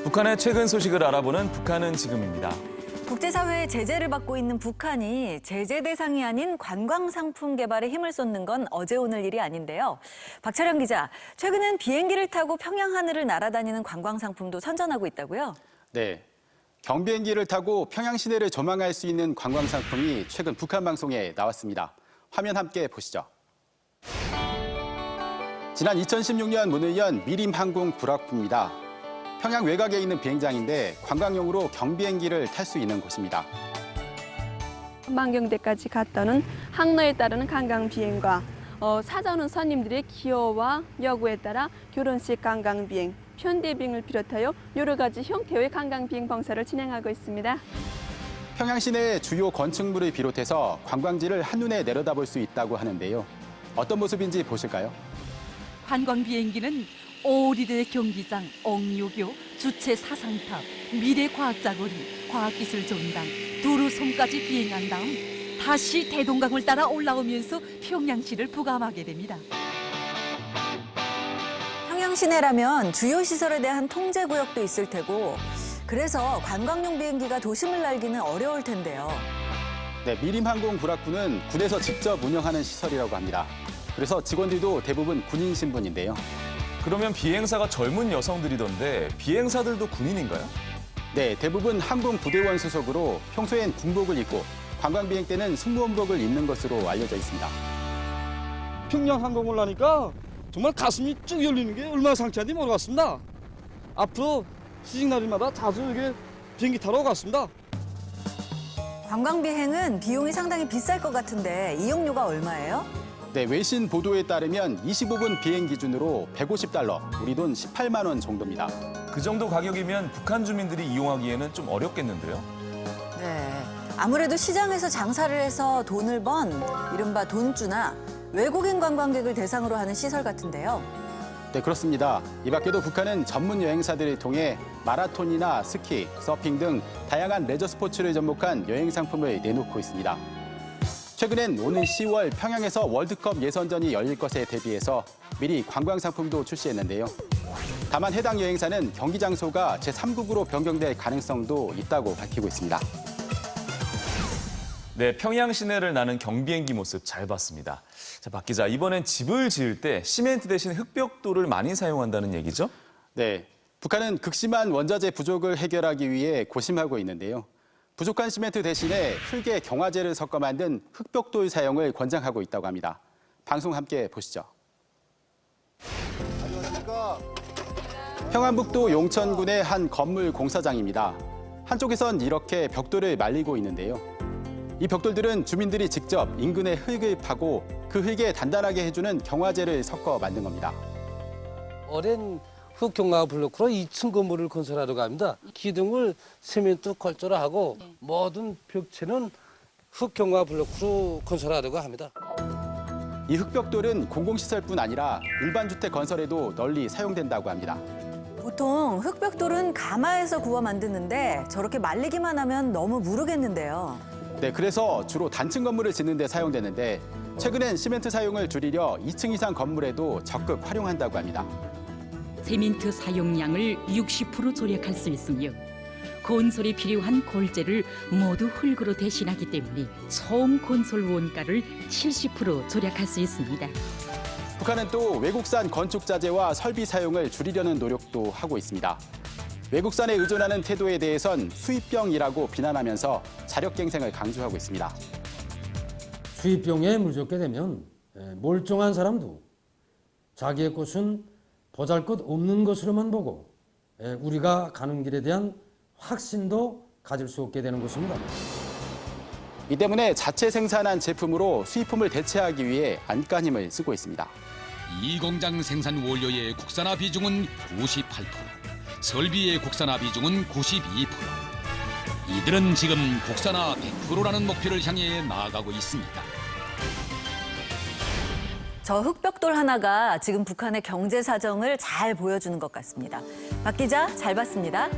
북한의 최근 소식을 알아보는 북한은 지금입니다. 국제사회의 제재를 받고 있는 북한이 제재 대상이 아닌 관광상품 개발에 힘을 쏟는 건 어제 오늘 일이 아닌데요. 박철영 기자, 최근엔 비행기를 타고 평양 하늘을 날아다니는 관광상품도 선전하고 있다고요? 네, 경비행기를 타고 평양 시내를 조망할 수 있는 관광상품이 최근 북한 방송에 나왔습니다. 화면 함께 보시죠. 지난 2016년 문을 연 미림항공 불악부입니다. 평양 외곽에 있는 비행장인데 관광용으로 경비행기를 탈 수 있는 곳입니다. 만경대까지 갔다는 항로에 따르는 관광 비행과 찾아오는 손님들의 기호와 여구에 따라 결혼식 관광 비행, 현대 비행을 비롯하여 여러 가지 형태의 관광 비행 봉사를 진행하고 있습니다. 평양 시내의 주요 건축물을 비롯해서 관광지를 한눈에 내려다볼 수 있다고 하는데요. 어떤 모습인지 보실까요? 관광 비행기는 오리대 경기장, 옥류교, 주체 사상탑, 미래과학자거리, 과학기술전당, 두루섬까지 비행한 다음 다시 대동강을 따라 올라오면서 평양시를 부감하게 됩니다. 평양 시내라면 주요 시설에 대한 통제 구역도 있을 테고 그래서 관광용 비행기가 도심을 날기는 어려울 텐데요. 네, 미림항공 불악부는 군에서 직접 운영하는 시설이라고 합니다. 그래서 직원들도 대부분 군인 신분인데요. 그러면 비행사가 젊은 여성들이던데 비행사들도 군인인가요? 네, 대부분 항공부대원 소속으로 평소엔 군복을 입고 관광비행 때는 승무원복을 입는 것으로 알려져 있습니다. 평양 항공을 하니까 정말 가슴이 쭉 열리는 게 얼마나 상쾌한지 모르겠습니다. 앞으로 시식 날마다 자주 이렇게 비행기 타러 갔습니다. 관광 비행은 비용이 상당히 비쌀 것 같은데 이용료가 얼마예요? 네, 외신 보도에 따르면 25분 비행 기준으로 $150, 우리 돈 18만 원 정도입니다. 그 정도 가격이면 북한 주민들이 이용하기에는 좀 어렵겠는데요? 네, 아무래도 시장에서 장사를 해서 돈을 번 이른바 돈주나 외국인 관광객을 대상으로 하는 시설 같은데요. 네, 그렇습니다. 이 밖에도 북한은 전문 여행사들을 통해 마라톤이나 스키, 서핑 등 다양한 레저 스포츠를 접목한 여행 상품을 내놓고 있습니다. 최근엔 오는 10월 평양에서 월드컵 예선전이 열릴 것에 대비해서 미리 관광 상품도 출시했는데요. 다만 해당 여행사는 경기 장소가 제3국으로 변경될 가능성도 있다고 밝히고 있습니다. 네, 평양 시내를 나는 경비행기 모습 잘 봤습니다. 자, 박 기자, 이번엔 집을 지을 때 시멘트 대신 흑벽돌을 많이 사용한다는 얘기죠? 네, 북한은 극심한 원자재 부족을 해결하기 위해 고심하고 있는데요. 부족한 시멘트 대신에 흙에 경화제를 섞어 만든 흑벽돌 사용을 권장하고 있다고 합니다. 방송 함께 보시죠. 안녕하십니까. 평안북도 용천군의 한 건물 공사장입니다. 한쪽에선 이렇게 벽돌을 말리고 있는데요. 이 벽돌들은 주민들이 직접 인근의 흙을 파고 그 흙에 단단하게 해주는 경화제를 섞어 만든 겁니다. 오랜 흑경화 블록으로 2층 건물을 건설하려고 합니다. 기둥을 시멘트 컬처로 하고 모든 벽체는 흑경화 블록으로 건설하려고 합니다. 이 흑벽돌은 공공시설뿐 아니라 일반 주택 건설에도 널리 사용된다고 합니다. 보통 흑벽돌은 가마에서 구워 만드는데 저렇게 말리기만 하면 너무 무르겠는데요. 네, 그래서 주로 단층 건물을 짓는 데 사용되는데 최근엔 시멘트 사용을 줄이려 2층 이상 건물에도 적극 활용한다고 합니다. 세멘트 사용량을 60% 절약할 수 있으며 건설에 필요한 골재를 모두 흙으로 대신하기 때문에 총 건설 원가를 70% 절약할 수 있습니다. 북한은 또 외국산 건축 자재와 설비 사용을 줄이려는 노력도 하고 있습니다. 외국산에 의존하는 태도에 대해선 수입병이라고 비난하면서 자력갱생을 강조하고 있습니다. 수입병에 물젖게 되면 멀쩡한 사람도 자기의 것은 보잘것없는 것으로만 보고 우리가 가는 길에 대한 확신도 가질 수 없게 되는 것입니다. 이 때문에 자체 생산한 제품으로 수입품을 대체하기 위해 안간힘을 쓰고 있습니다. 이 공장 생산 원료의 국산화 비중은 98%, 설비의 국산화 비중은 92%. 이들은 지금 국산화 100%라는 목표를 향해 나아가고 있습니다. 저 흑벽돌 하나가 지금 북한의 경제 사정을 잘 보여주는 것 같습니다. 박 기자, 잘 봤습니다.